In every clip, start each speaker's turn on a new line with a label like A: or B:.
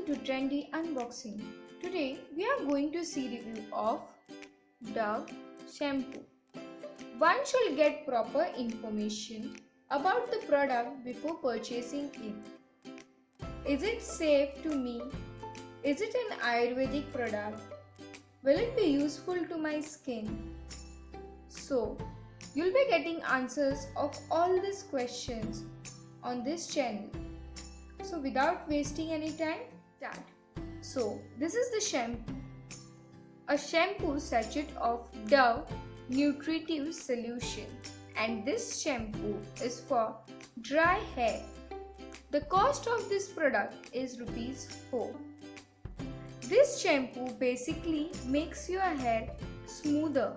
A: Welcome to Trendy Unboxing. Today we are going to see review of Dove Shampoo. One should get proper information about the product before purchasing it. Is it safe to me? Is it an Ayurvedic product? Will it be useful to my skin? So, you'll be getting answers of all these questions on this channel. So without wasting any time, start. So this is the shampoo. A shampoo sachet of Dove nutritive solution, and this shampoo is for dry hair. The cost of this product is ₹4. This shampoo basically makes your hair smoother.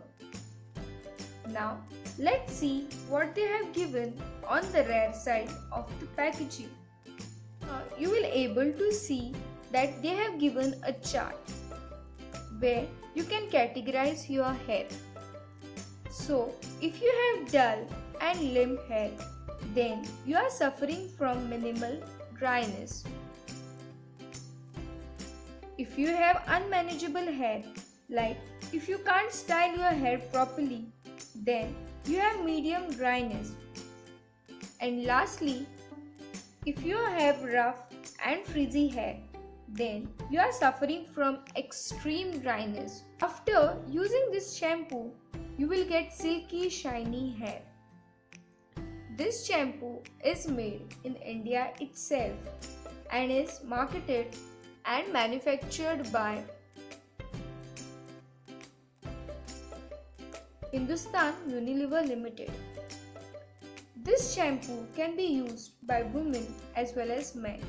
A: Now let's see what they have given on the rare side of the packaging. You will able to see that they have given a chart where you can categorize your hair. So if you have dull and limp hair, then you are suffering from minimal dryness. If you have unmanageable hair, like if you can't style your hair properly, then you have medium dryness. And lastly, if you have rough and frizzy hair, then you are suffering from extreme dryness. After using this shampoo, you will get silky shiny hair. This shampoo is made in India itself and is marketed and manufactured by Hindustan Unilever Limited. This shampoo can be used by women as well as men.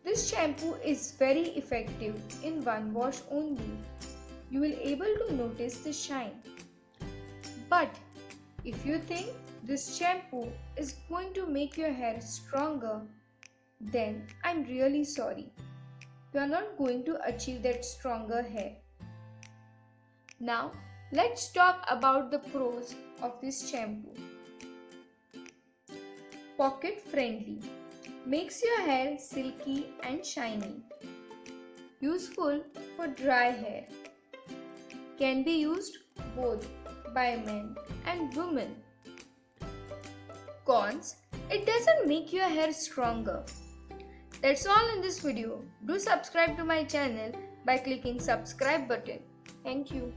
A: This shampoo is very effective in one wash only. You will able to notice the shine. But if you think this shampoo is going to make your hair stronger, then I'm really sorry. You are not going to achieve that stronger hair. Now let's talk about the pros of this shampoo. Pocket friendly, makes your hair silky and shiny. Useful for dry hair. Can be used both by men and women. Cons, it doesn't make your hair stronger. That's all in this video. Do subscribe to my channel by clicking subscribe button. Thank you.